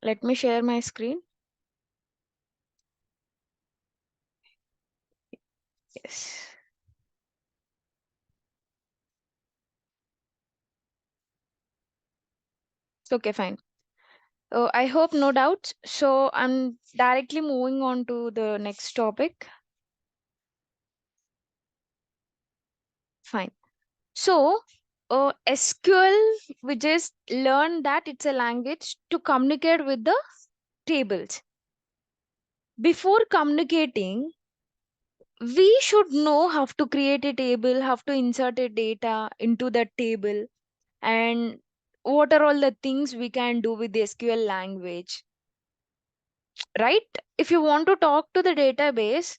Let me share my screen. Yes. Okay, fine. I hope no doubts. So I'm directly moving on to the next topic. Fine. So SQL, we just learned that it's a language to communicate with the tables. Before communicating, we should know how to create a table, how to insert a data into the table, and what are all the things we can do with the SQL language, right? If you want to talk to the database,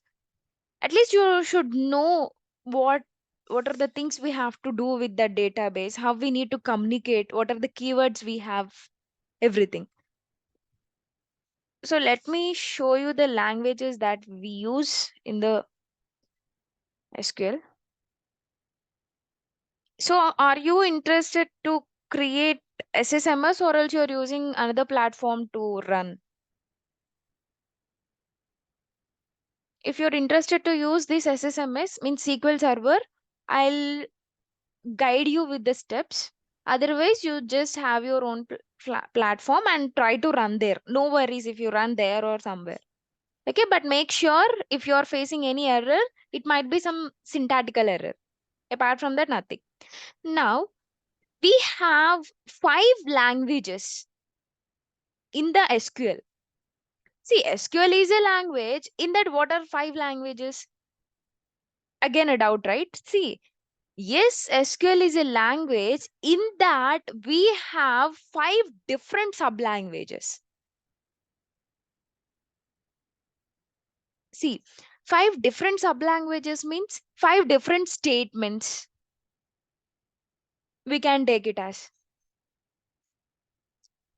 at least you should know what what are the things we have to do with the database, how we need to communicate, what are the keywords we have, everything. So let me show you the languages that we use in the SQL. So are you interested to create SSMS, or else you're using another platform to run? If you're interested to use this SSMS, means SQL Server, I'll guide you with the steps. Otherwise, you just have your own platform and try to run there. No worries if you run there or somewhere. Okay, but make sure if you're facing any error, it might be some syntactical error. Apart from that, nothing. Now, we have 5 languages in the SQL. See, SQL is a language. In that, what are 5 languages? Again, a doubt, right? See, yes, SQL is a language. In that, we have 5 different sub-languages. See, 5 different sub-languages means 5 different statements. We can take it as.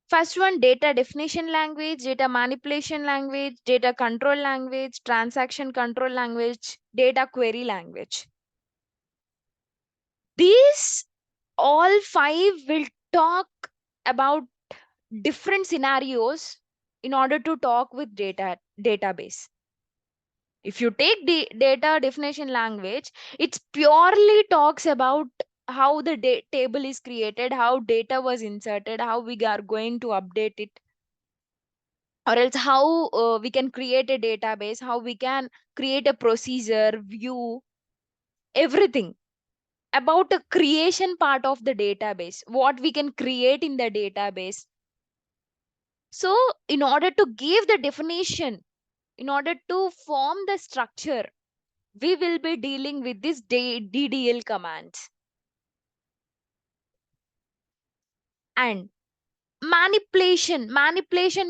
First one, data definition language, data manipulation language, data control language, transaction control language, data query language. These all 5 will talk about different scenarios in order to talk with database. If you take the data definition language, it purely talks about how the table is created, how data was inserted, how we are going to update it, or else how we can create a database, how we can create a procedure, view, everything about the creation part of the database, what we can create in the database. So, in order to give the definition, in order to form the structure, we will be dealing with this DDL commands. And manipulation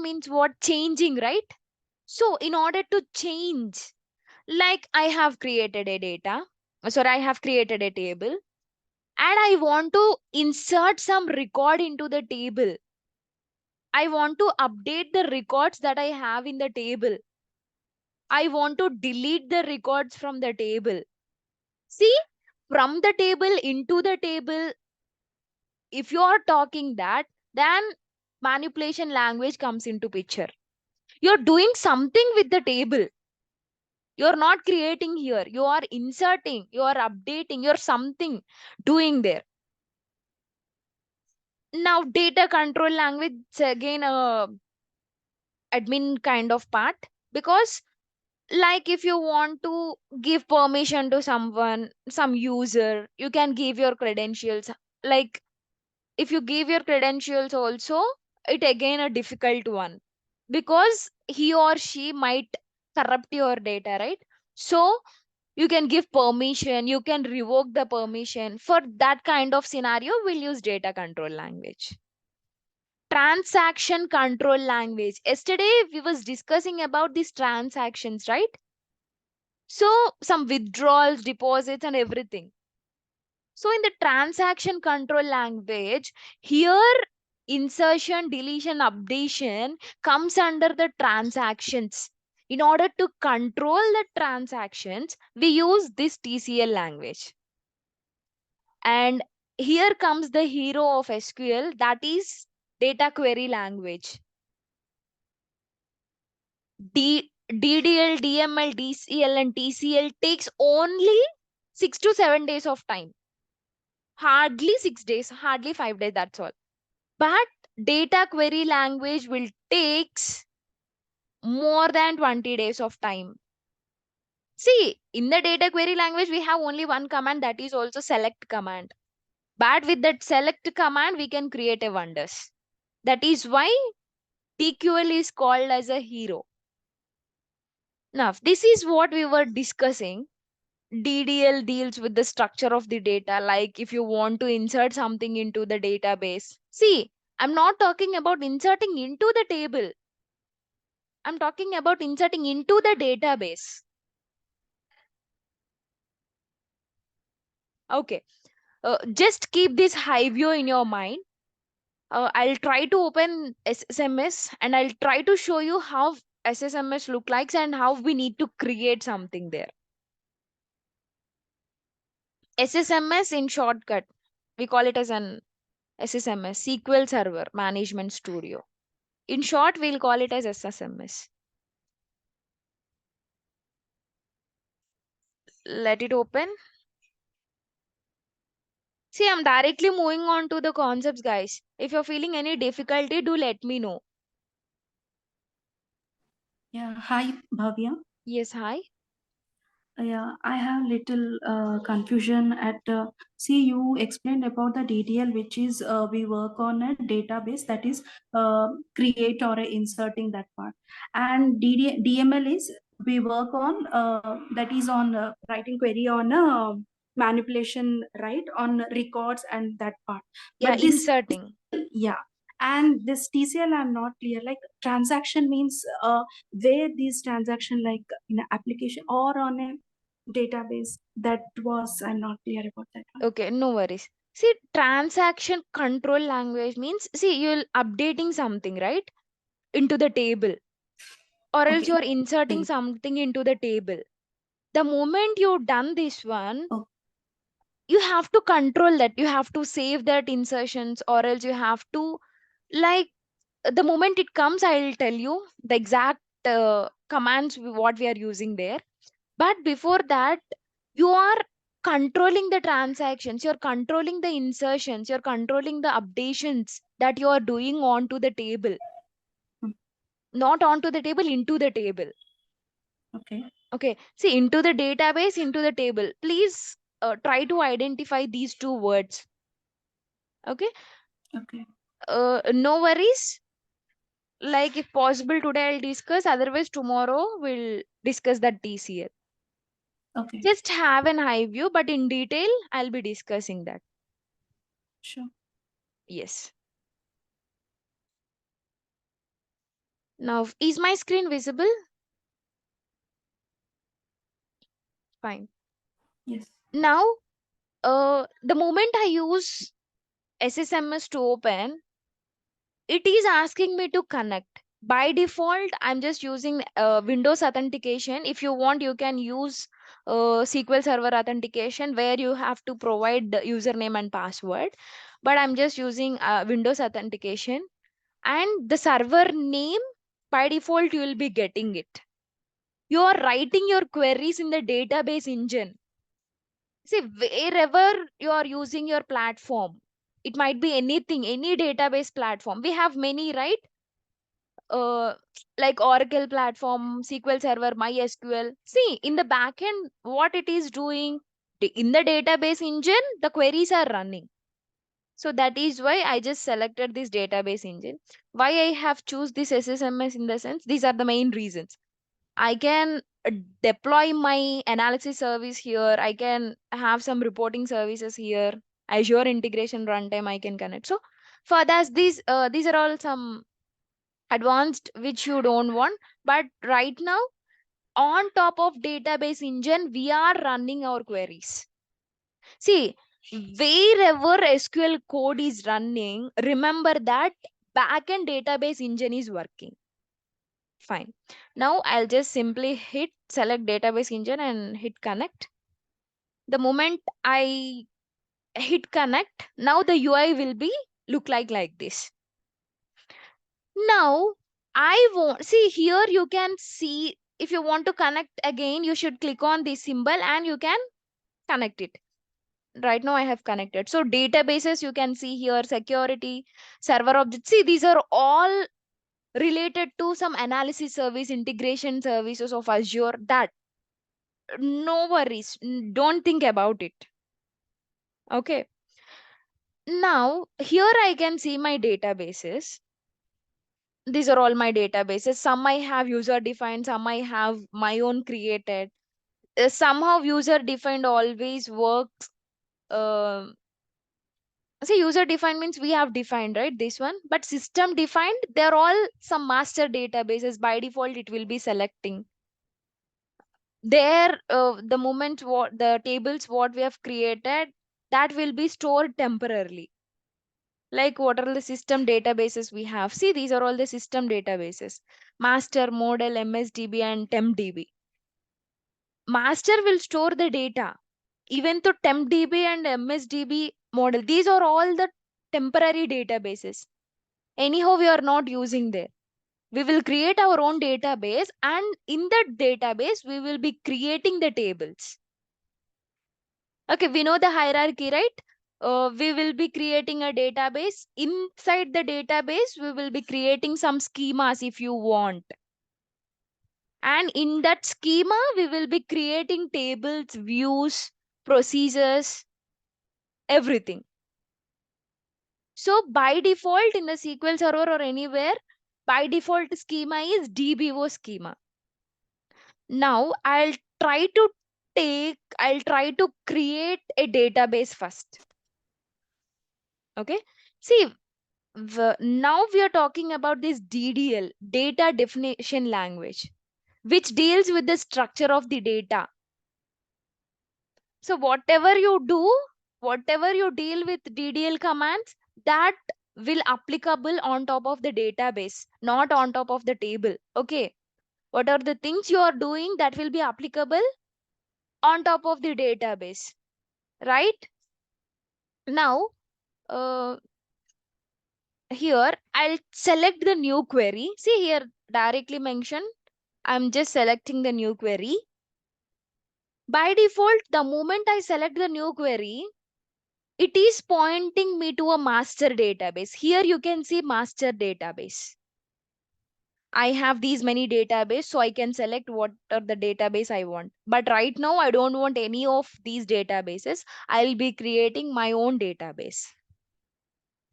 means what? Changing, right? So, in order to change, like I have created a I have created a table, and I want to insert some record into the table. I want to update the records that I have in the table. I want to delete the records from the table. See, from the table into the table, if you are talking that, then manipulation language comes into picture. You're doing something with the table. You're not creating here. You are inserting, you are updating, you're something doing there. Now, data control language is again a admin kind of part, because like if you want to give permission to someone, some user, you can give your credentials. Like if you give your credentials also, it again a difficult one, because he or she might corrupt your data, right? So you can give permission, you can revoke the permission. For that kind of scenario, we'll use data control language. Transaction control language, yesterday we was discussing about these transactions, right? So some withdrawals, deposits, and everything. So in the transaction control language, here insertion, deletion, updation comes under the transactions. In order to control the transactions, we use this TCL language. And here comes the hero of SQL, that is data query language. DDL, DML, DCL, and TCL takes only 6 to 7 days of time. Hardly 6 days, hardly 5 days, that's all. But data query language will takes more than 20 days of time. See, in the data query language, we have only one command, that is also select command. But with that select command, we can create a wonders. That is why TQL is called as a hero. Now, this is what we were discussing. DDL deals with the structure of the data. Like if you want to insert something into the database. See, I'm not talking about inserting into the table. I'm talking about inserting into the database. Okay. Just keep this high view in your mind. I'll try to open SSMS and I'll try to show you how SSMS look like and how we need to create something there. SSMS in shortcut, we call it as an SSMS, SQL Server Management Studio. In short, we'll call it as SSMS. Let it open. See, I'm directly moving on to the concepts, guys. If you're feeling any difficulty, do let me know. Yeah, hi Bhavya. Yes, hi. Yeah, I have little confusion at see you explained about the DDL, which is we work on a database, that is create or inserting that part, and DML is we work on that is on writing query on manipulation, right, on records and that part. Yeah, But this, inserting. yeah, and this TCL I'm not clear. Like transaction means where these transaction, like in an application or on a database, that was I'm not clear about that one. Okay, no worries. See, transaction control language means, see, you're updating something, right, into the table, or else Okay. you're inserting something into the table. The moment you done this one, Oh, you have to control that. You have to save that insertions, or else you have to, like, the moment it comes, I'll tell you the exact commands what we are using there. But before that, you are controlling the transactions, you're controlling the insertions, you're controlling the updations that you are doing onto the table. mm, Not onto the table, into the table. okay. Okay, see, into the database, into the table. Please try to identify these two words. Okay, Okay. no worries. Like if possible today I'll discuss, otherwise tomorrow we'll discuss that TCL. Okay. Just have an high view, but in detail I'll be discussing that. Sure. Yes. Now, is my screen visible? Fine. Yes. Now, the moment I use SSMS to open, it is asking me to connect. By default, I'm just using Windows authentication. If you want, you can use SQL Server authentication where you have to provide the username and password. But I'm just using Windows authentication. And the server name, by default, you will be getting it. You are writing your queries in the database engine. See, wherever you are using your platform, it might be anything, any database platform. We have many, right? Uh, like Oracle platform, SQL Server, MySQL. See, in the backend, what it is doing, in the database engine, the queries are running. So that is why I just selected this database engine. Why I have choose this SSMS in the sense, these are the main reasons. I can deploy my analysis service here. I can have some reporting services here. Azure integration runtime I can connect. So for that, these are all some advanced which you don't want. But right now, on top of database engine, we are running our queries. See, wherever SQL code is running, remember that backend database engine is working. Fine. Now I'll just simply hit select database engine and hit connect. The moment I hit connect, now the UI will be look like this. Now I won't see here. You can see if you want to connect again, you should click on the symbol and you can connect it. Right now I have connected. So databases, you can see here security, server objects. See, these are all related to some analysis service, integration services of Azure. That no worries. Don't think about it. Okay. Now here I can see my databases. These are all my databases. Some I have user defined, some I have my own created. Somehow user defined always works. See, user defined means we have defined, right, this one, but system defined, they're all some master databases. By default it will be selecting there. The moment what the tables what we have created, that will be stored temporarily. Like what are the system databases we have? See, these are all the system databases: master, model, msdb and tempdb. Master will store the data. Even though tempdb and msdb model, these are all the temporary databases. Anyhow, we are not using there. We will create our own database, and in that database we will be creating the tables. Okay, we know the hierarchy, right? We will be creating a database. Inside the database we will be creating some schemas if you want, and in that schema we will be creating tables, views, procedures, everything. So by default in the SQL Server or anywhere, by default schema is DBO schema. Now I'll try to create a database first. Okay. See, now we are talking about this DDL, data definition language, which deals with the structure of the data. So whatever you deal with DDL commands, that will applicable on top of the database, not on top of the table. Okay. What are the things you are doing that will be applicable on top of the database, right? Now, uh, here I'll select the new query. See here, directly mentioned, I'm just selecting the new query. By default, the moment I select the new query, it is pointing me to a master database. Here you can see master database. I have these many database, so I can select what are the database I want. But right now, I don't want any of these databases. I'll be creating my own database.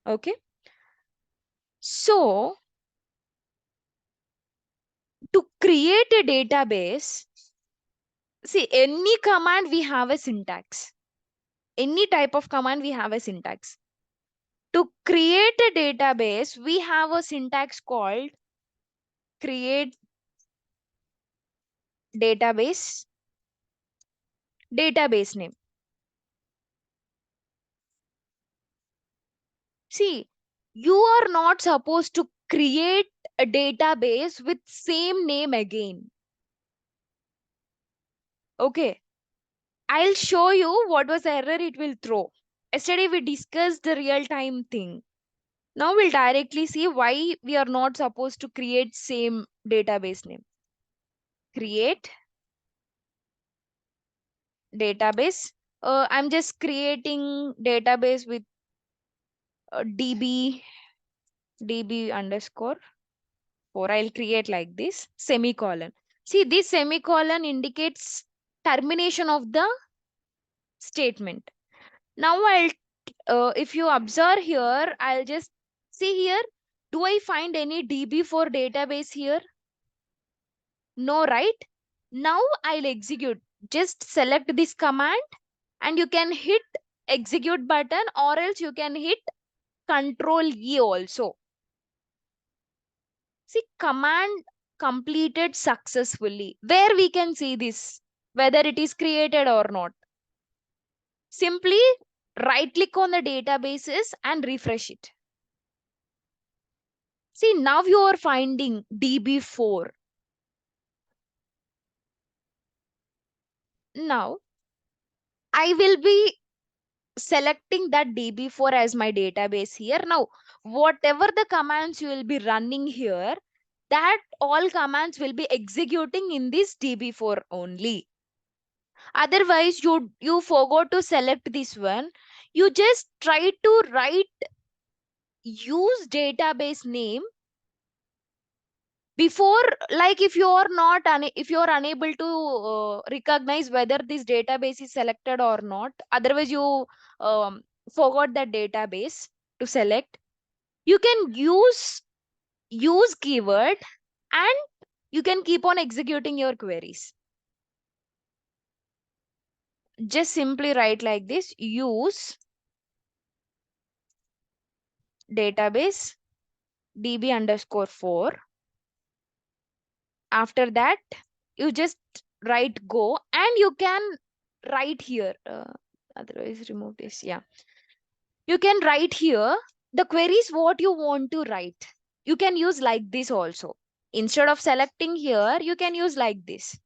Okay. So to create a database, see, any command we have a syntax. Any type of command we have a syntax. To create a database, we have a syntax called create database, database name. See, you are not supposed to create a database with same name again. Okay. I'll show you what was the error it will throw. Yesterday we discussed the real time thing. Now we'll directly see why we are not supposed to create same database name. Create database. I'm just creating database with db underscore 4. I'll create like this semicolon. See, this semicolon indicates termination of the statement. Now if you observe here, I'll just see here. Do I find any db4 database here? No, right? Now I'll execute. Just select this command and you can hit execute button, or else you can hit Control E also. See, command completed successfully. Where we can see this, whether it is created or not. Simply right click on the databases and refresh it. See, now you are finding DB4. Now I will be selecting that DB4 as my database here. Now, whatever the commands you will be running here, that all commands will be executing in this DB4 only. Otherwise, you forgot to select this one. You just try to write use database name before, like if if you're unable to recognize whether this database is selected or not, otherwise you um, forgot that database to select, you can use keyword and you can keep on executing your queries. Just simply write like this: use database db underscore 4. After that, you just write go, and you can write here, otherwise remove this. Yeah, you can write here the queries what you want to write. You can use like this also. Instead of selecting here, you can use like this.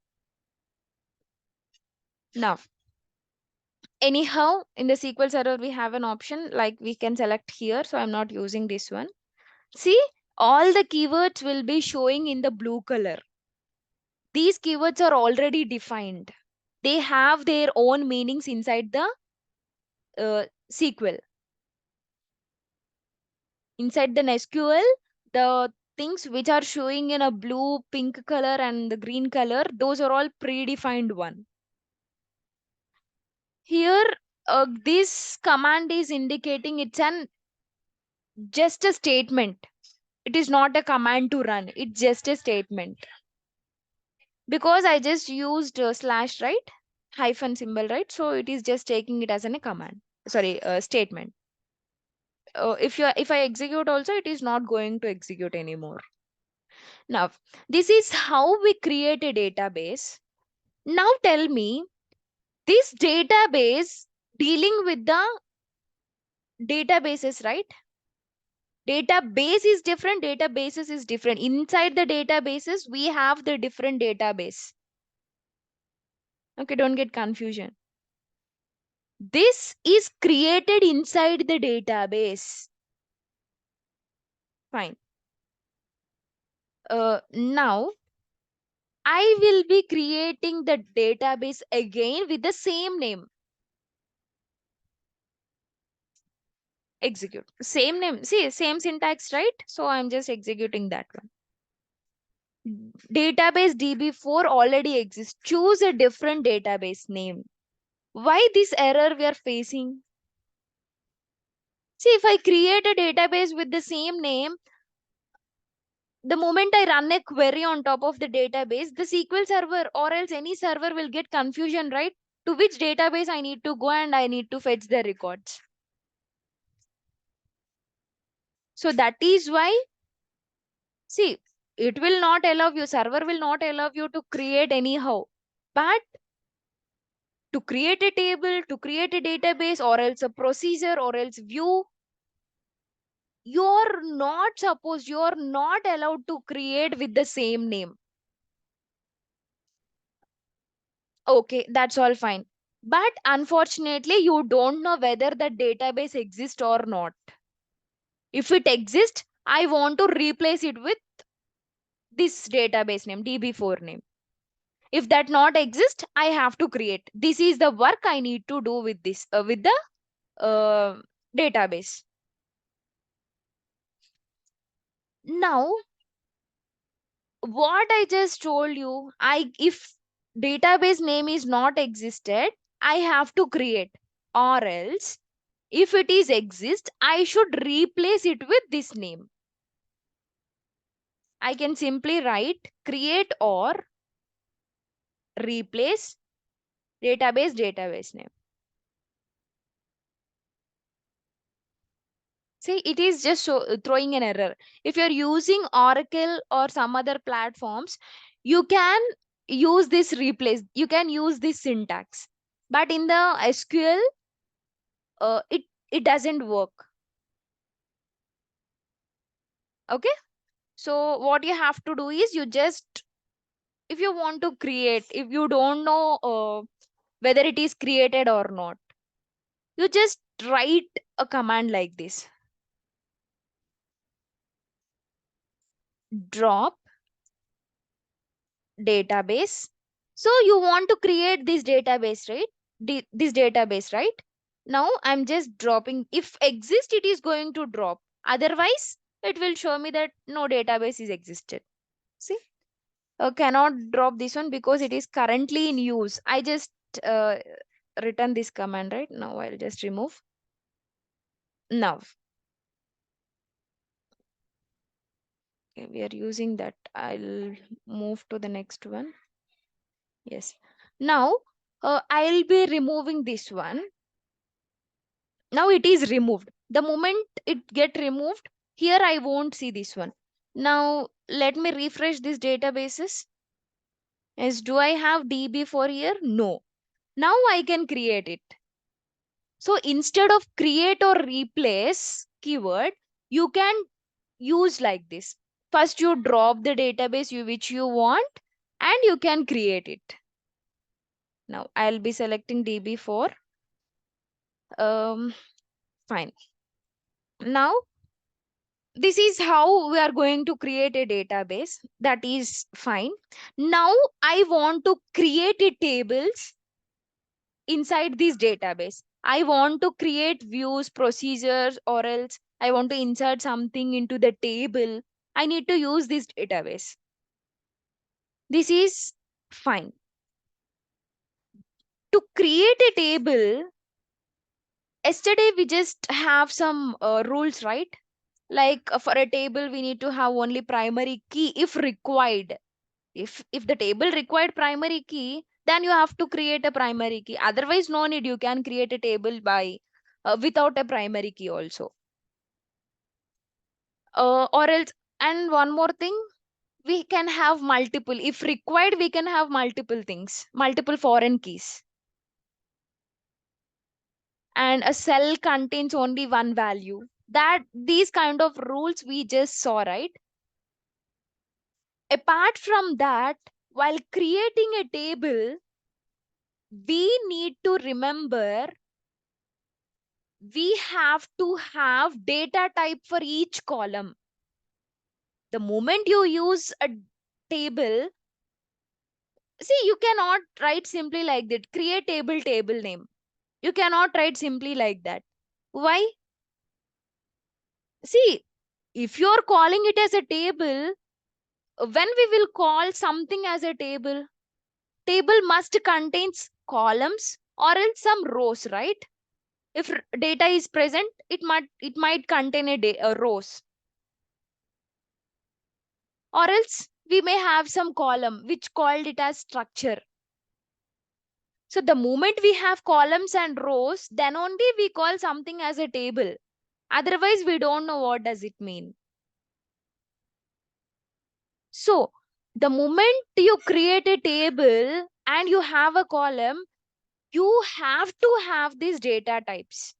Now, anyhow, in the SQL Server, we have an option like we can select here. So I'm not using this one. See, all the keywords will be showing in the blue color. These keywords are already defined. They have their own meanings inside the SQL. Inside the SQL, the things which are showing in a blue, pink color and the green color, those are all predefined one. Here, this command is indicating it's just a statement. It is not a command to run. It's just a statement. Because I just used slash, right? Hyphen symbol, right? So it is just taking it as a command. Sorry, statement. If I execute also, it is not going to execute anymore. Now, this is how we create a database. Now tell me, this database dealing with the databases, right? Database is different, databases is different. Inside the databases, we have the different database. Okay, don't get confusion. This is created inside the database. Fine. Now, I will be creating the database again with the same name. Execute. Same name. See, same syntax, right? So I'm just executing that one. Database DB4 already exists. Choose a different database name. Why this error we are facing? See, if I create a database with the same name, the moment I run a query on top of the database, the SQL server or else any server will get confusion, right? To which database I need to go and I need to fetch the records. So that is why, see, it will not allow you, server will not allow you to create anyhow. But to create a table, to create a database, or else a procedure, or else view, you're not allowed to create with the same name. Okay, that's all fine. But unfortunately, you don't know whether the database exists or not. If it exists, I want to replace it with this database name, DB4 name. If that not exist, I have to create. This is the work I need to do with this, with the database. Now, what I just told you, if database name is not existed, I have to create, or else if it is exist, I should replace it with this name. I can simply write create or replace database name. See, it is just throwing an error. If you're using Oracle or some other platforms, you can use this replace. You can use this syntax. But in the SQL, it doesn't work. Okay. So what you have to do is you just, if you want to create, if you don't know whether it is created or not, you just write a command like this: drop database. So you want to create this database, right? This database, right? Now I'm just dropping. If exist, it is going to drop. Otherwise, it will show me that no database is existed. See, cannot drop this one because it is currently in use. I just uh, written this command, right? Now I'll just remove. Now okay, we are using that. I'll move to the next one. Yes. Now I'll be removing this one. Now it is removed. The moment it get removed, here I won't see this one. Now let me refresh these databases. Yes, do I have DB for here? No. Now I can create it. So instead of create or replace keyword, you can use like this. First you drop the database which you want and you can create it. Now I'll be selecting DB4. Fine. Now this is how we are going to create a database. That is fine. Now I want to create a tables inside this database. I want to create views, procedures, or else I want to insert something into the table. I need to use this database. This is fine. To create a table, yesterday we just have some rules, right? Like for a table, we need to have only primary key if required. If the table required primary key, then you have to create a primary key. Otherwise, no need. You can create a table by without a primary key also. Or else, and one more thing, we can have multiple. If required, we can have multiple things, multiple foreign keys. And a cell contains only one value. That these kind of rules we just saw, right? Apart from that, while creating a table, we need to remember we have to have data type for each column. The moment you use a table, see, you cannot write simply like that. Create table name. You cannot write simply like that. Why? See, if you're calling it as a table, when we will call something as a table must contains columns or else some rows, right? If data is present, it might contain a rows, or else we may have some column which called it as structure. So the moment we have columns and rows, then only we call something as a table. Otherwise, we don't know what does it mean. So the moment you create a table and you have a column, you have to have these data types.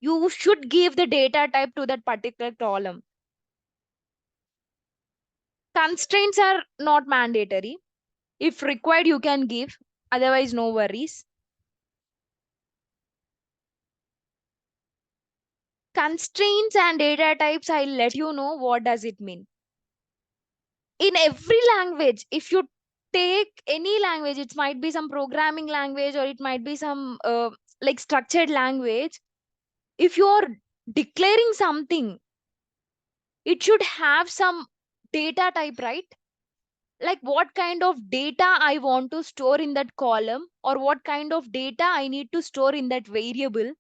You should give the data type to that particular column. Constraints are not mandatory. If required, you can give. Otherwise, no worries. Constraints and data types, I'll let you know what does it mean. In every language, if you take any language, it might be some programming language or it might be some like structured language. If you're declaring something, it should have some data type, right? Like what kind of data I want to store in that column or what kind of data I need to store in that variable,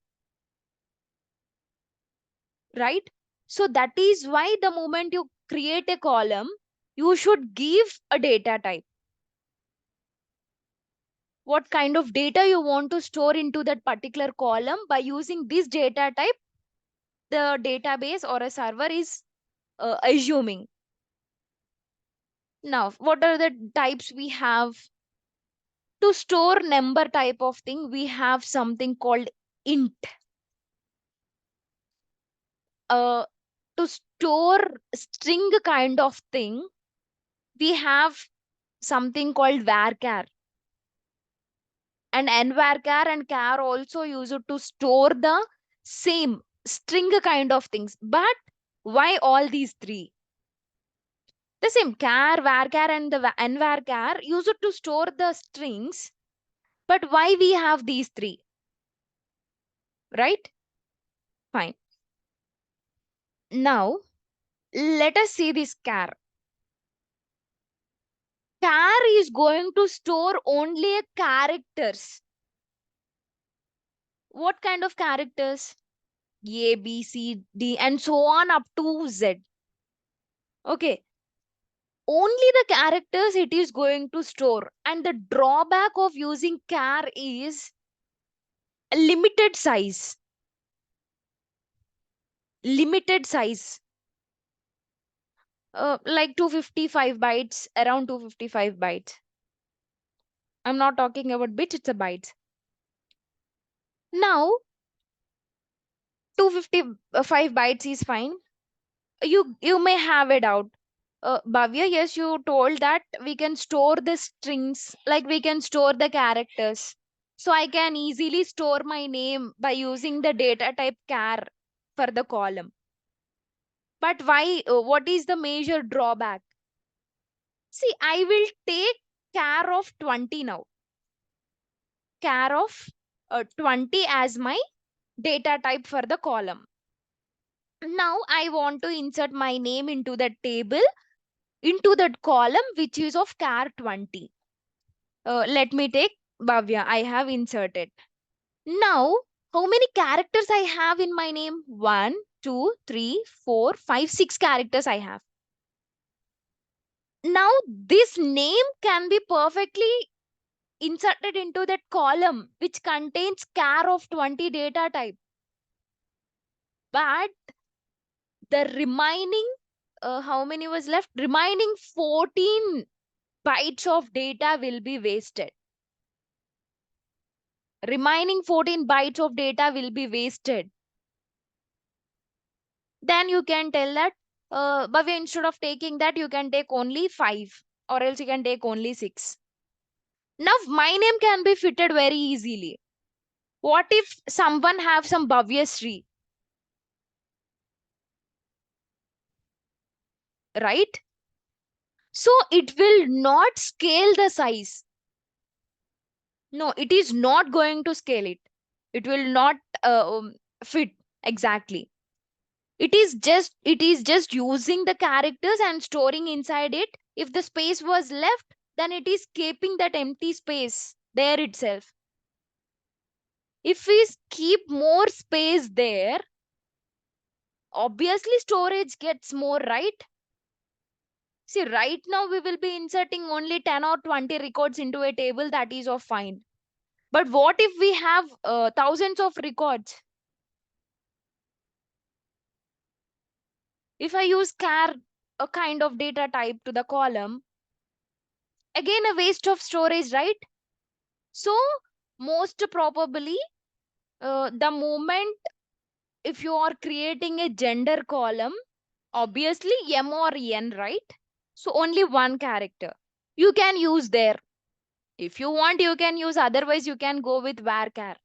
right? So that is why the moment you create a column, you should give a data type. What kind of data you want to store into that particular column. By using this data type, the database or a server is assuming. Now, what are the types we have? To store number type of thing, we have something called int. To store string kind of thing, we have something called varchar. And nvarchar and char also use it to store the same string kind of things. But why all these three? The same char, varchar, and the and varchar used to store the strings. But why we have these three? Right? Fine. Now, let us see this char. Char is going to store only a characters. What kind of characters? A, B, C, D, and so on up to Z. Okay. Only the characters it is going to store. And the drawback of using char is a limited size. Limited size. Like 255 bytes, around 255 bytes. I'm not talking about bits, it's a bytes. Now, 255 bytes is fine. You may have a doubt. Bhavya, yes, you told that we can store the strings, like we can store the characters. So I can easily store my name by using the data type char for the column. But why? What is the major drawback? See, I will take char of 20 now. Char of 20 as my data type for the column. Now I want to insert my name into the table, into that column which is of char 20. Let me take Bhavya. I have inserted. Now, how many characters I have in my name? 1, 2, 3, 4, 5, 6 characters I have. Now, this name can be perfectly inserted into that column which contains char of 20 data type. But the remaining, how many was left? Remaining 14 bytes of data will be wasted. Remaining 14 bytes of data will be wasted. Then you can tell that, but instead of taking that, you can take only 5 or else you can take only 6. Now, my name can be fitted very easily. What if someone have some Bhavya Sri, right? So it will not scale the size. No, it is not going to scale it. It will not fit exactly. It is just using the characters and storing inside it. If the space was left, then it is keeping that empty space there itself. If we keep more space there, obviously storage gets more, right? See, right now we will be inserting only 10 or 20 records into a table, that is of fine. But what if we have thousands of records? If I use char, a kind of data type to the column, again a waste of storage, right? So most probably, the moment if you are creating a gender column, obviously M or N, right? So only one character you can use there. If you want, you can use, otherwise you can go with varchar.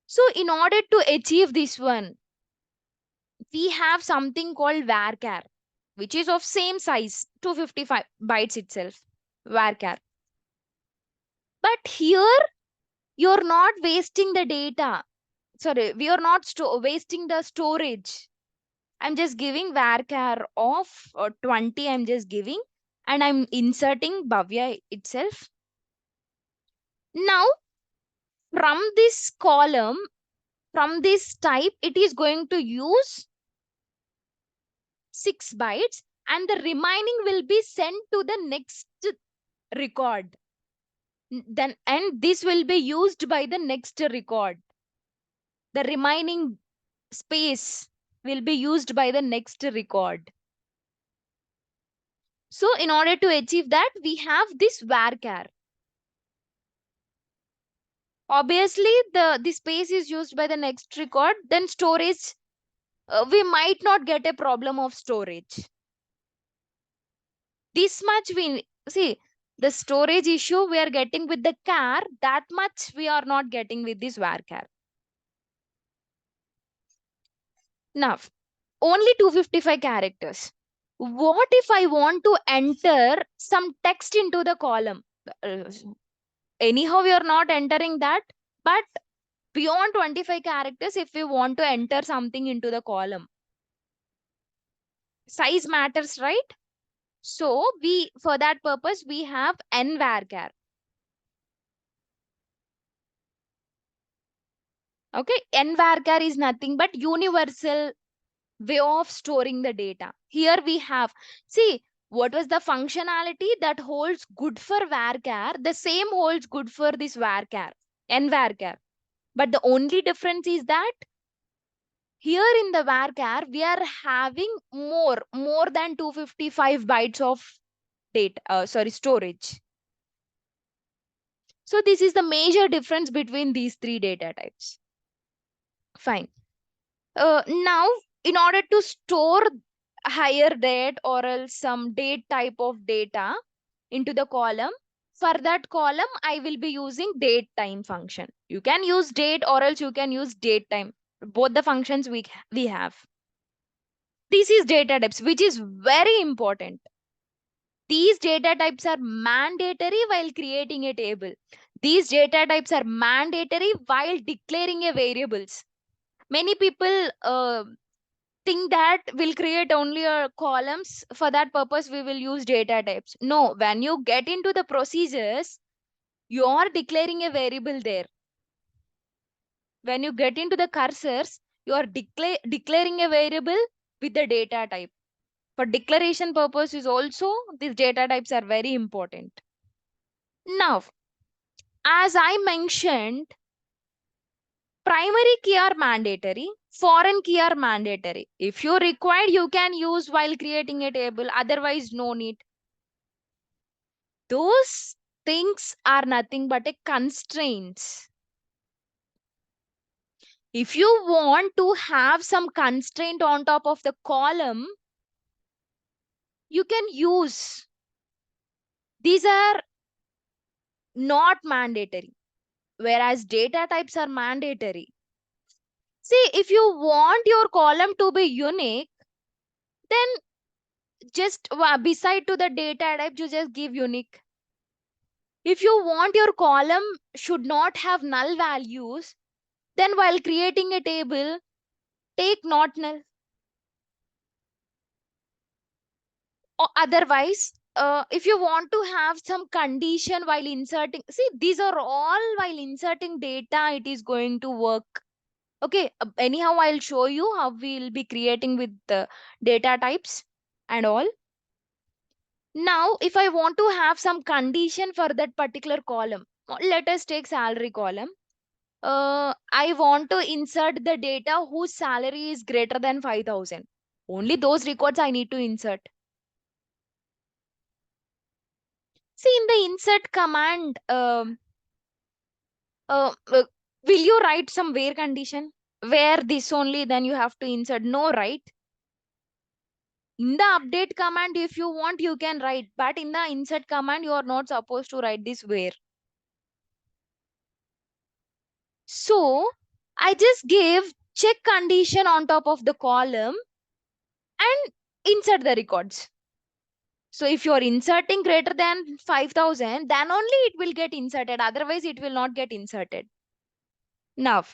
So in order to achieve this one, we have something called varchar, which is of same size, 255 bytes itself, varchar. But here you're not wasting the data. Sorry, we are not wasting the storage. I'm just giving varchar of 20, I'm just giving, and I'm inserting Bhavya itself. Now, from this column, from this type, it is going to use 6 bytes, and the remaining will be sent to the next record. Then, and this will be used by the next record. The remaining space will be used by the next record. So in order to achieve that, we have this varchar. Obviously, the space is used by the next record, then storage, we might not get a problem of storage. This much we see, the storage issue we are getting with the char, that much we are not getting with this varchar. Now, only 255 characters. What if I want to enter some text into the column? Uh, Anyhow, we are not entering that, but beyond 25 characters, if we want to enter something into the column, size matters, right? So we, for that purpose, we have n varchar. Okay, n varchar is nothing but universal way of storing the data. Here we have, see, what was the functionality that holds good for varchar? The same holds good for this varchar, n varchar. But the only difference is that here in the varchar, we are having more than 255 bytes of data, storage. So this is the major difference between these three data types. Fine. Now, in order to store higher date or else some date type of data into the column, for that column, I will be using date time function. You can use date or else you can use date time. Both the functions we have. This is data types, which is very important. These data types are mandatory while creating a table. These data types are mandatory while declaring a variables. Many people think that we'll create only columns. For that purpose, we will use data types. No, when you get into the procedures, you are declaring a variable there. When you get into the cursors, you are declaring a variable with the data type. For declaration purposes also, these data types are very important. Now, as I mentioned, primary key are mandatory, foreign key are mandatory. If you require, you can use while creating a table, otherwise no need. Those things are nothing but a constraints. If you want to have some constraint on top of the column, you can use. These are not mandatory, whereas data types are mandatory. See, if you want your column to be unique, then just beside to the data type, you just give unique. If you want your column should not have null values, then while creating a table, take not null. Or otherwise, if you want to have some condition while inserting, see, these are all while inserting data, it is going to work. Okay, anyhow, I'll show you how we'll be creating with the data types and all. Now, if I want to have some condition for that particular column, let us take salary column. I want to insert the data whose salary is greater than 5,000. Only those records I need to insert. See, in the insert command, will you write some where condition? Where this only, then you have to insert. No, right? In the update command, if you want, you can write. But in the insert command, you are not supposed to write this where. So, I just gave check condition on top of the column and insert the records. So if you are inserting greater than 5,000, then only it will get inserted. Otherwise, it will not get inserted. Now,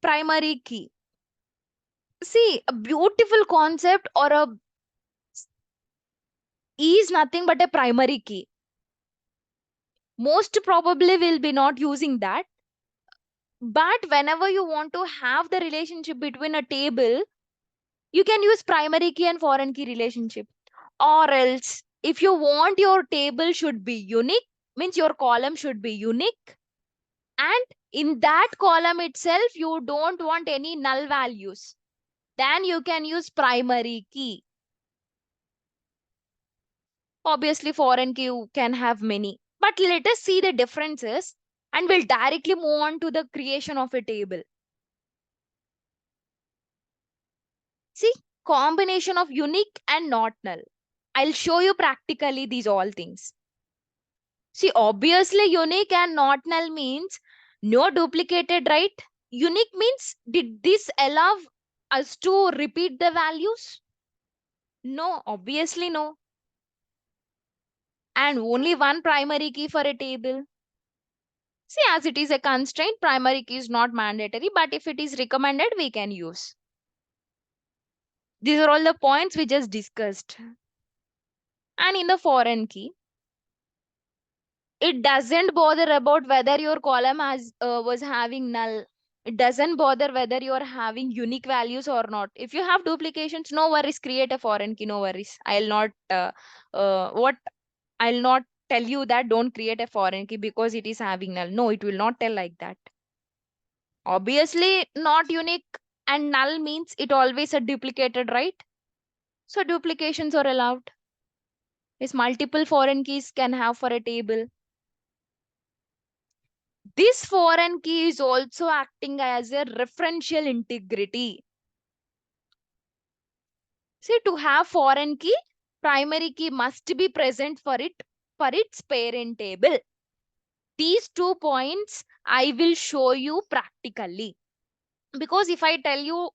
primary key. See, a beautiful concept or a is nothing but a primary key. Most probably will be not using that. But whenever you want to have the relationship between a table, you can use primary key and foreign key relationship. Or else, if you want your table should be unique, means your column should be unique. And in that column itself, you don't want any null values. Then you can use primary key. Obviously, foreign key you can have many. But let us see the differences and we'll directly move on to the creation of a table. See, combination of unique and not null. I'll show you practically these all things. See, obviously unique and not null means no duplicated, right? Unique means did this allow us to repeat the values? No, obviously no. And only one primary key for a table. See, as it is a constraint, primary key is not mandatory, but if it is recommended, we can use. These are all the points we just discussed. And in the foreign key, it doesn't bother about whether your column was having null. It doesn't bother whether you are having unique values or not. If you have duplications, no worries, create a foreign key, no worries. I'll not tell you that don't create a foreign key because it is having null. No, it will not tell like that. Obviously, not unique, and null means it always a duplicated, right? So duplications are allowed. Is multiple foreign keys can have for a table. This foreign key is also acting as a referential integrity. See, to have foreign key, primary key must be present for its parent table. These 2 points I will show you practically. Because if I tell you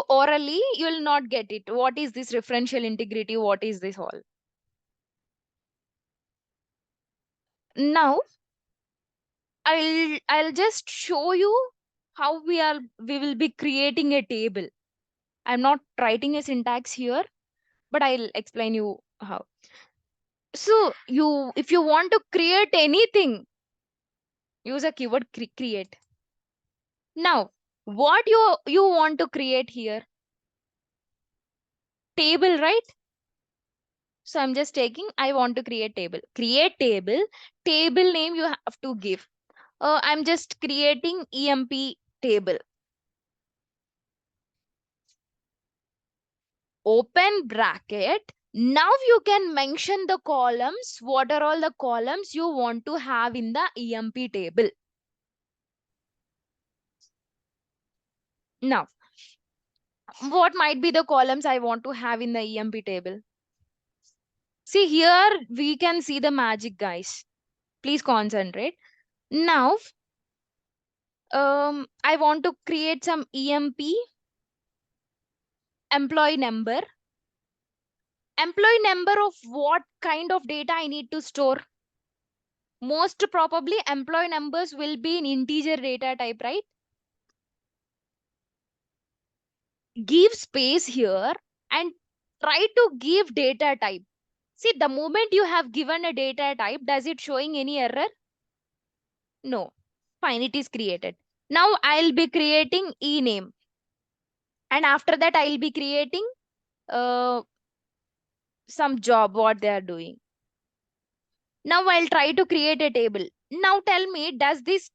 orally, you will not get it. What is this referential integrity? What is this all? Now, I'll just show you how we will be creating a table. I'm not writing a syntax here, but I'll explain you how. So if you want to create anything, use a keyword create. Now, what you want to create here? Table, right? So I'm just taking, I want to create table. Create table. Table name you have to give. I'm just creating EMP table. Open bracket. Now you can mention the columns. What are all the columns you want to have in the EMP table? Now, what might be the columns I want to have in the EMP table? See, here we can see the magic, guys. Please concentrate. Now, I want to create some EMP employee number. Employee number of what kind of data I need to store? Most probably employee numbers will be in integer data type, right? Give space here and try to give data type. See, the moment you have given a data type, does it showing any error? No. Fine, it is created. Now I'll be creating ename. And after that, I'll be creating uh, some job, what they are doing. Now I'll try to create a table. Now tell me, does this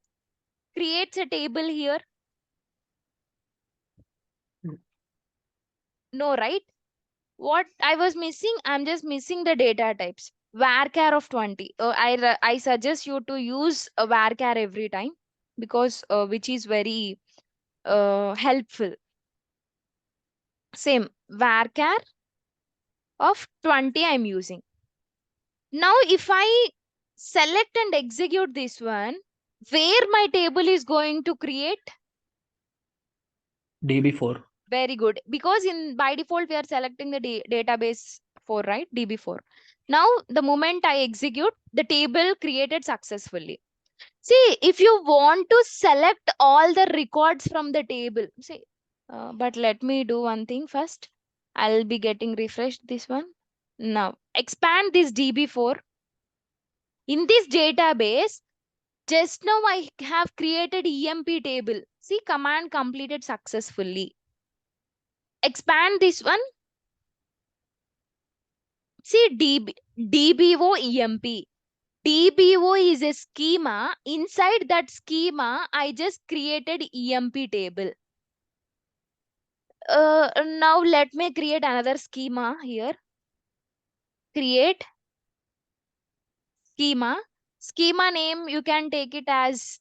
creates a table here? No, right? What I was missing, I'm just missing the data types. Varchar of 20. I suggest you to use a varchar every time because which is very helpful. Same varchar of 20 I'm using. Now if I select and execute this one, where my table is going to create? DB4. Very good. Because in by default, we are selecting the database 4, right? DB4. Now, the moment I execute, the table created successfully. See, if you want to select all the records from the table, see, but let me do one thing first. I'll be getting refreshed this one. Now, expand this DB4. In this database, just now I have created EMP table. See, command completed successfully. Expand this one. See, DBO EMP. DBO is a schema. Inside that schema, I just created EMP table. Now let me create another schema here. Create schema. Schema name, you can take it as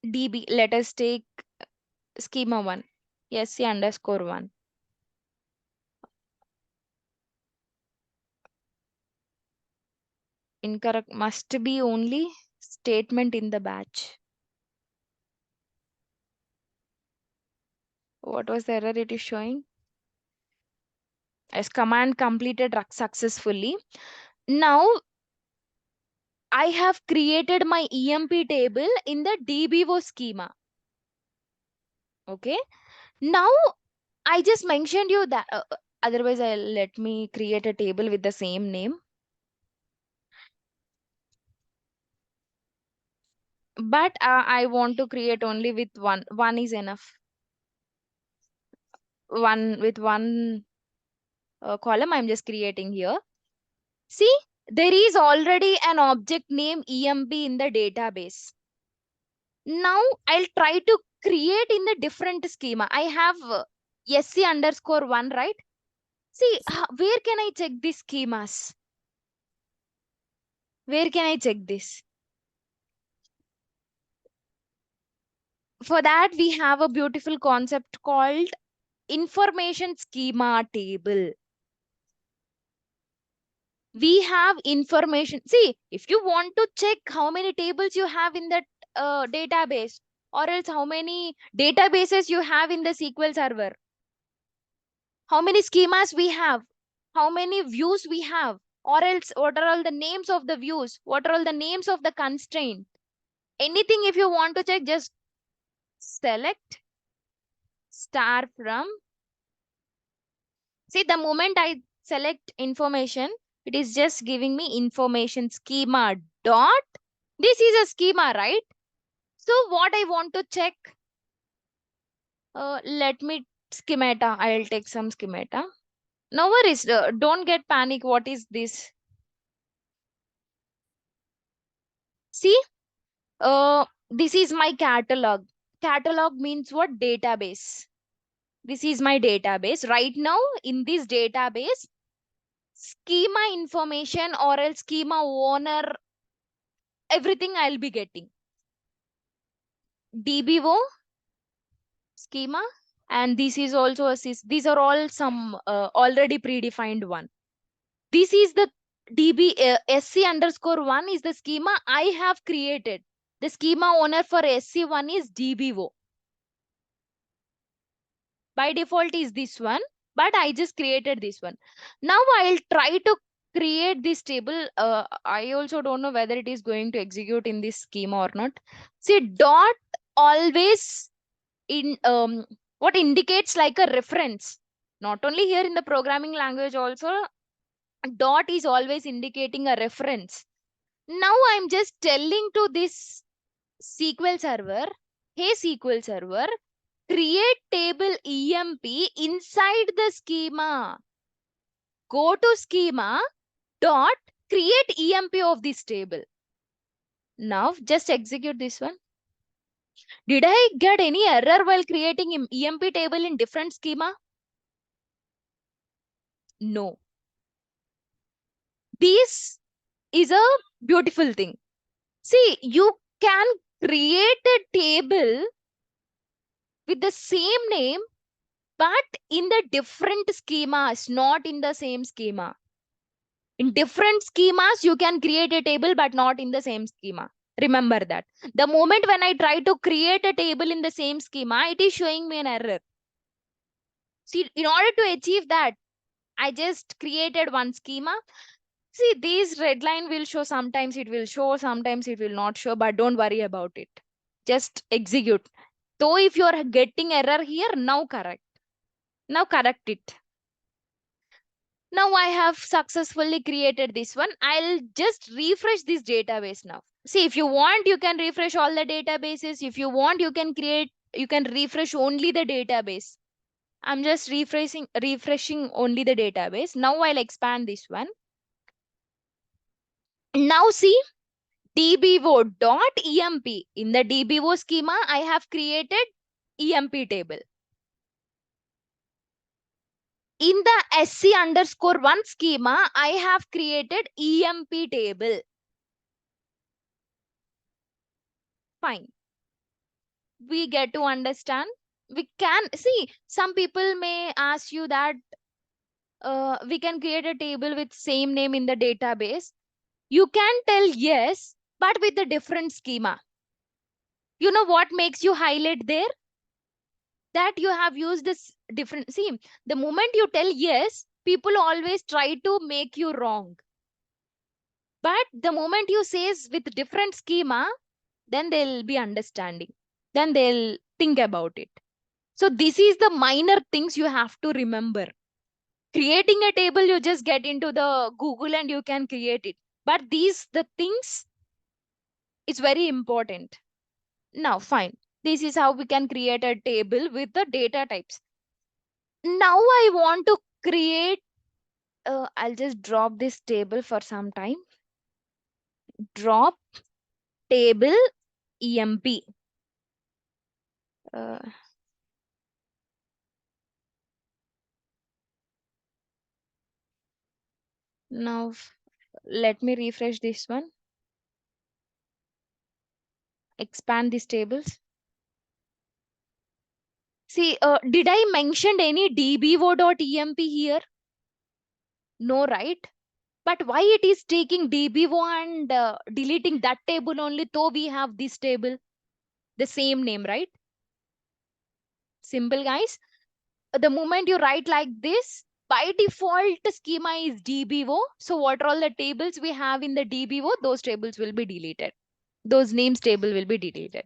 DB. Let us take schema 1. SC underscore 1. Incorrect. Must be only statement in the batch. What was the error it is showing? As command completed successfully. Now I have created my EMP table in the DBO schema. Okay. Now I just mentioned you that otherwise let me create a table with the same name. But I want to create only with one. One is enough. One with one column I'm just creating here. See, there is already an object name EMP in the database. Now I'll try to create in the different schema. I have SC_1, right? See, where can I check these schemas? Where can I check this? For that, we have a beautiful concept called information schema table. We have information. See, if you want to check how many tables you have in that database, or else how many databases you have in the SQL server, how many schemas we have, how many views we have, or else what are all the names of the views, what are all the names of the constraint, anything if you want to check, just select star from. See, the moment I select information, it is just giving me information schema dot. This is a schema, right? So what I want to check, let me schemata. I'll take some schemata. No worries. Don't get panic. What is this? See, this is my catalog. Catalog means what? Database. This is my database. Right now, in this database, schema information or else schema owner, everything I'll be getting. DBO schema, and this is also a these are all some already predefined one. This is the SC_1 is the schema I have created. The schema owner for SC1 is DBO. By default is this one, but I just created this one. Now I'll try to create this table. I also don't know whether it is going to execute in this schema or not. See, dot always in what indicates like a reference. Not only here in the programming language also, dot is always indicating a reference. Now I'm just telling to this SQL server, hey SQL server, create table EMP inside the schema. Go to schema dot create EMP of this table. Now just execute this one. Did I get any error while creating EMP table in different schema? No. This is a beautiful thing. See, you can create a table with the same name, but in the different schemas, not in the same schema. In different schemas, you can create a table, but not in the same schema. Remember that. The moment when I try to create a table in the same schema, it is showing me an error. See, in order to achieve that, I just created one schema. See, this red line will show, sometimes it will show, sometimes it will not show, but don't worry about it. Just execute. Though if you are getting error here, now correct. Now correct it. Now I have successfully created this one. I'll just refresh this database now. See, if you want, you can refresh all the databases. If you want, you can refresh only the database. I'm just refreshing only the database. Now I'll expand this one. Now see, dbo.emp. In the dbo schema, I have created EMP table. In the SC_1 schema, I have created EMP table. Fine. We get to understand. We can see, some people may ask you that we can create a table with same name in the database. You can tell yes, but with a different schema. You know what makes you highlight there? that you have used this different. See, the moment you tell yes, people always try to make you wrong. But the moment you says with different schema, then they'll be understanding. Then they'll think about it. So this is the minor things you have to remember. Creating a table, you just get into the Google and you can create it. But these the things is very important. Now, fine. This is how we can create a table with the data types. Now I want to create, I'll just drop this table for some time. Drop table EMP. Uh, now let me refresh this one. Expand these tables. See, did I mention any dbo.emp here? No, right? But why it is taking dbo and deleting that table only, though we have this table, the same name, right? Simple, guys. The moment you write like this, by default schema is dbo. So what are all the tables we have in the dbo, those tables will be deleted. Those names table will be deleted.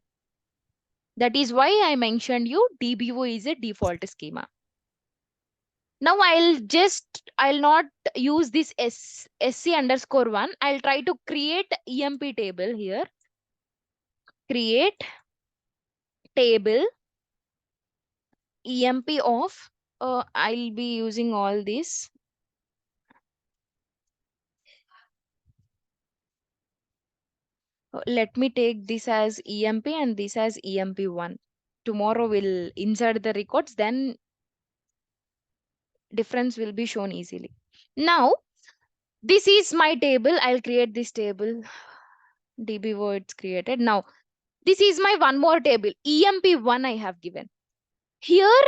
That is why I mentioned you dbo is a default schema. Now I'll not use this sc_1. I'll try to create emp table here. Create table emp of, I'll be using all this. Let me take this as emp and this as emp1. Tomorrow we'll insert the records, then difference will be shown easily. Now, this is my table. I'll create this table. dbo it's created. Now, this is my one more table. emp1 I have given. Here,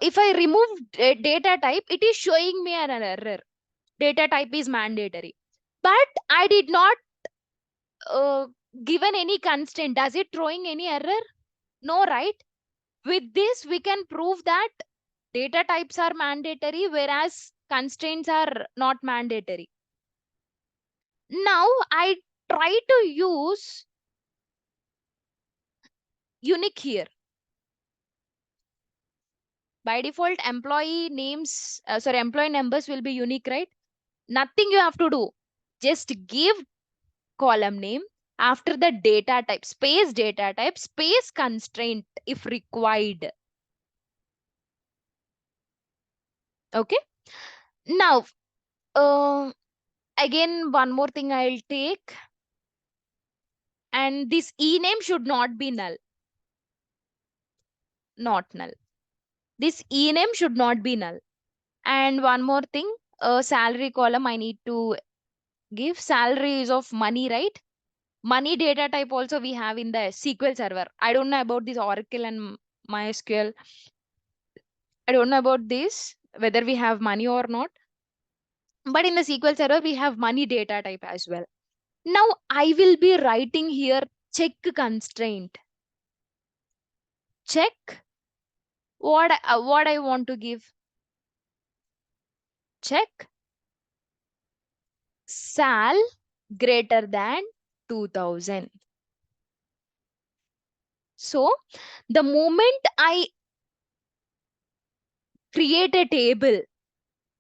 if I remove data type, it is showing me an error. Data type is mandatory. But I did not uh, given any constraint. Does it throwing any error? No, right? With this, we can prove that data types are mandatory, whereas constraints are not mandatory. Now, I try to use unique here. By default, employee names, employee numbers will be unique, right? Nothing you have to do. Just give column name after the data type, space constraint if required. Okay. Now, again, one more thing I'll take. And this ename should not be null. Not null. This ename should not be null. And one more thing, salary column I need to give. Salary is of money, right? Money data type also we have in the SQL Server. I don't know about this Oracle and MySQL. I don't know about this, whether we have money or not. But in the SQL Server, we have money data type as well. Now I will be writing here check constraint. Check what I want to give. Check sal greater than 2000. So the moment I create a table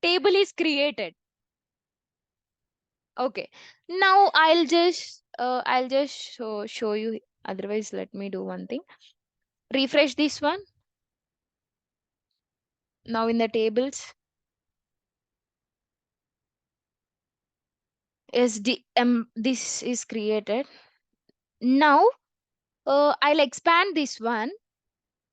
is created. Okay. Now I'll just show you. Otherwise, let me do one thing. Refresh this one. Now in the tables, this is created. Now I'll expand this one.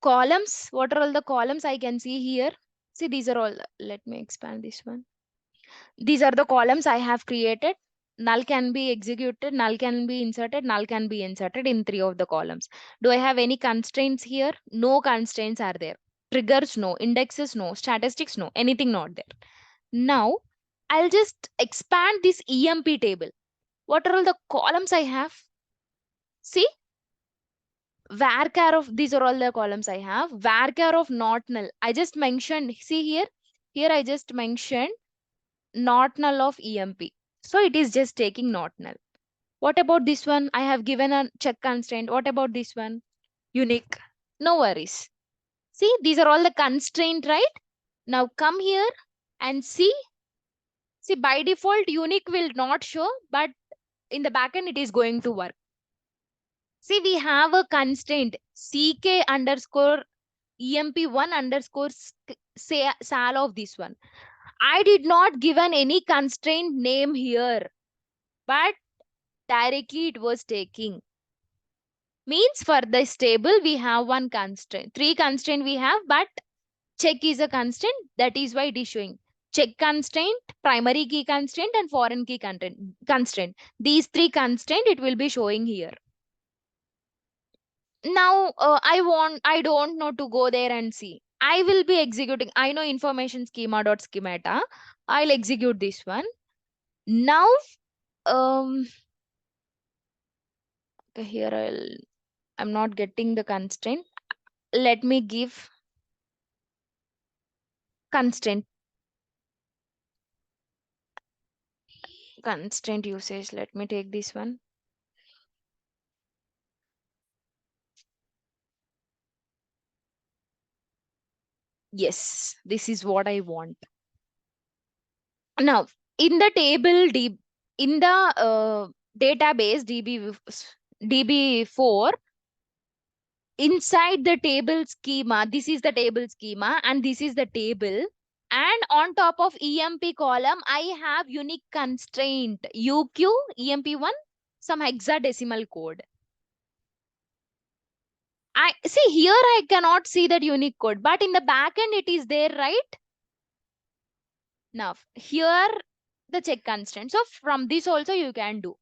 Columns. What are all the columns I can see here? See, these are all. Let me expand this one. These are the columns I have created. Null can be executed, null can be inserted, null can be inserted in 3 of the columns. Do I have any constraints here? No constraints are there. Triggers, no. Indexes, no. Statistics, no. Anything not there. Now, I'll just expand this EMP table. What are all the columns I have? See, varchar of, these are all the columns I have. Varchar of not null. I just mentioned, see here, I just mentioned not null of EMP. So it is just taking not null. What about this one? I have given a check constraint. What about this one? Unique. No worries. See, these are all the constraint, right? Now come here and see. See, by default, unique will not show, but in the backend, it is going to work. See, we have a constraint ck underscore emp1 underscore sal of this one. I did not given any constraint name here, but directly it was taking. Means for this table, we have one constraint. 3 constraint we have, but check is a constraint. That is why it is showing. Check constraint, primary key constraint, and foreign key constraint. These 3 constraint it will be showing here. Now I don't know to go there and see. I will be executing. I know information schema dot schemata. I'll execute this one. Now okay, here I'm not getting the constraint. Let me give constraint usage. Let me take this one. Yes, this is what I want. Now, in the table in the database DB4, inside the table schema, this is the table schema and this is the table. And on top of EMP column, I have unique constraint UQ EMP1, some hexadecimal code. I see here I cannot see that unique code, but in the backend it is there, right? Now here the check constraint. So from this also you can do.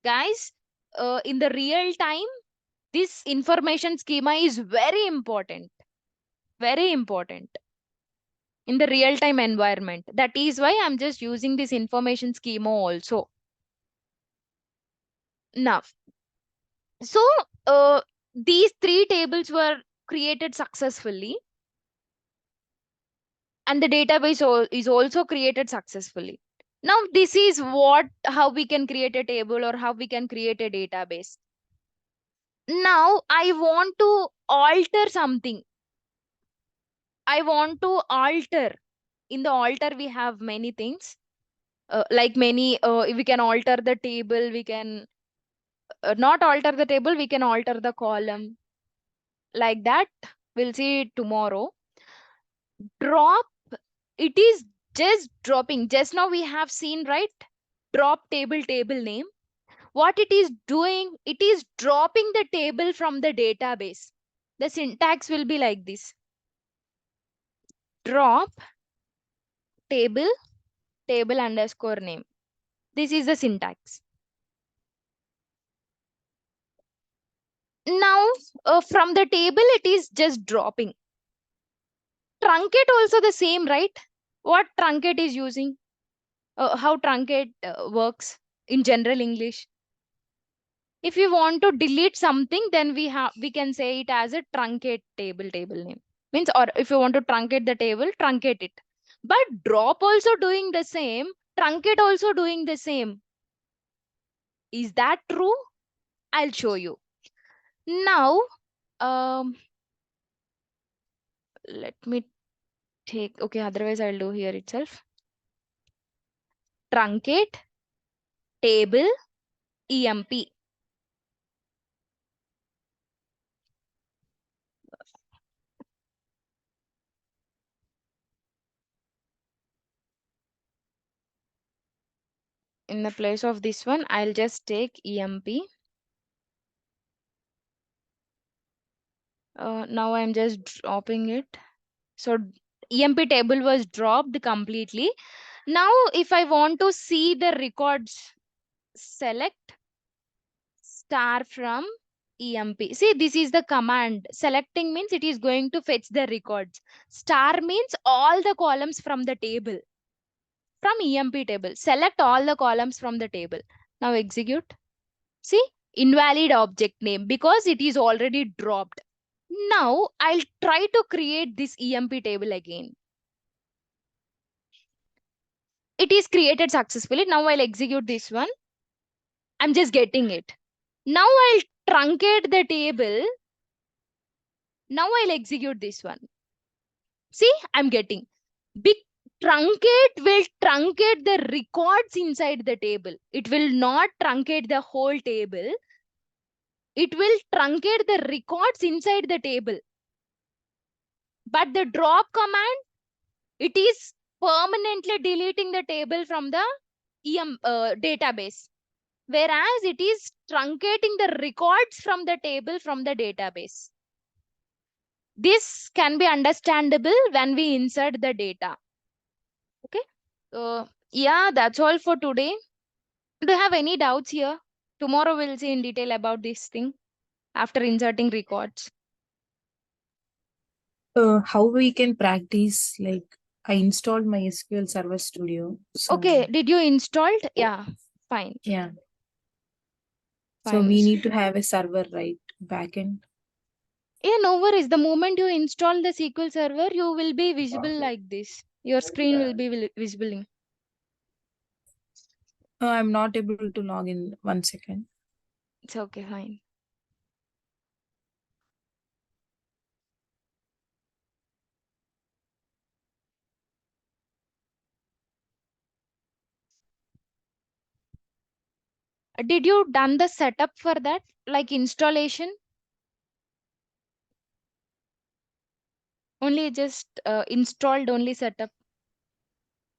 Guys, in the real time, this information schema is very important. Very important in the real time environment. That is why I'm just using this information schema also. Now, so these 3 tables were created successfully and the database is also created successfully. Now, this is how we can create a table or how we can create a database. Now, I want to alter something. I want to alter. In the alter, we have many things. We can alter the table, we can not alter the table, we can alter the column. Like that, we'll see it tomorrow. Drop, it is just dropping. Just now we have seen, right? Drop table name. What it is doing, it is dropping the table from the database. The syntax will be like this. Drop table underscore name. This is the syntax. Now, from the table, it is just dropping. Truncate also the same, right? What truncate is using? How truncate works in general English. If you want to delete something, then we can say it as a truncate table name. Means, or if you want to truncate the table, truncate it. But drop also doing the same, truncate also doing the same. Is that true? I'll show you. Now, let me take, okay, otherwise I'll do here itself. Truncate table EMP. In the place of this one, I'll just take EMP. Now I'm just dropping it. So EMP table was dropped completely. Now, if I want to see the records, select star from EMP. See, this is the command. Selecting means it is going to fetch the records. Star means all the columns from the table. From EMP table. Select all the columns from the table. Now execute. See, invalid object name because it is already dropped. Now I'll try to create this EMP table again. It is created successfully. Now I'll execute this one. I'm just getting it. Now I'll truncate the table. Now I'll execute this one. See, I'm getting. Big truncate will truncate the records inside the table. It will not truncate the whole table. It will truncate the records inside the table. But the drop command, it is permanently deleting the table from the database. Whereas it is truncating the records from the table from the database. This can be understandable when we insert the data. Okay. Yeah, that's all for today. Do you have any doubts here? Tomorrow we'll see in detail about this thing after inserting records. How we can practice, like I installed my SQL Server Studio. So, Okay, did you installed? Yeah, fine. yeah. So Fine. we need to have a server, right? Backend. Yeah, no worries. The moment you install the SQL Server, you will be visible like this. Your screen will be visible. I'm not able to log in. 1 second. It's okay, fine. Did you done the setup for that, like installation? Only just installed only setup.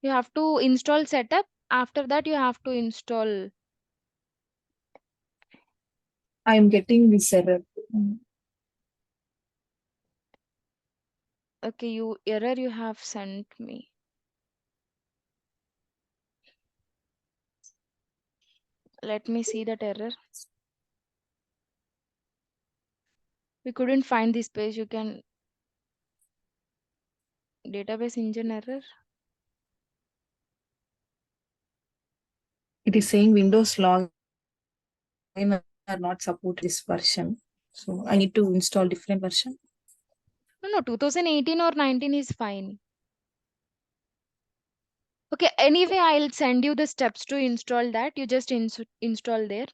You have to install setup. After that, you have to install. I'm getting this error. Okay, error you have sent me. Let me see that error. We couldn't find this page. You can database engine error. It is saying Windows login are not support this version. So I need to install different version. No, 2018 or 19 is fine. Okay, anyway, I'll send you the steps to install that. You just install there.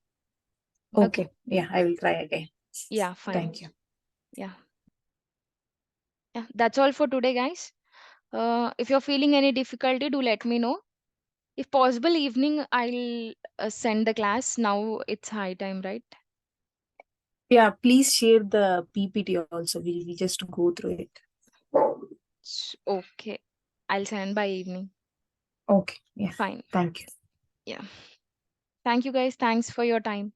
Okay. Yeah, I will try again. Yeah, fine. Thank you. Yeah. Yeah, that's all for today, guys. If you're feeling any difficulty, do let me know. If possible, evening, I'll send the class. Now it's high time, right? Yeah, please share the PPT also. We just go through it. Okay. I'll send by evening. Okay. Yeah. Fine. Thank you. Yeah. Thank you, guys. Thanks for your time.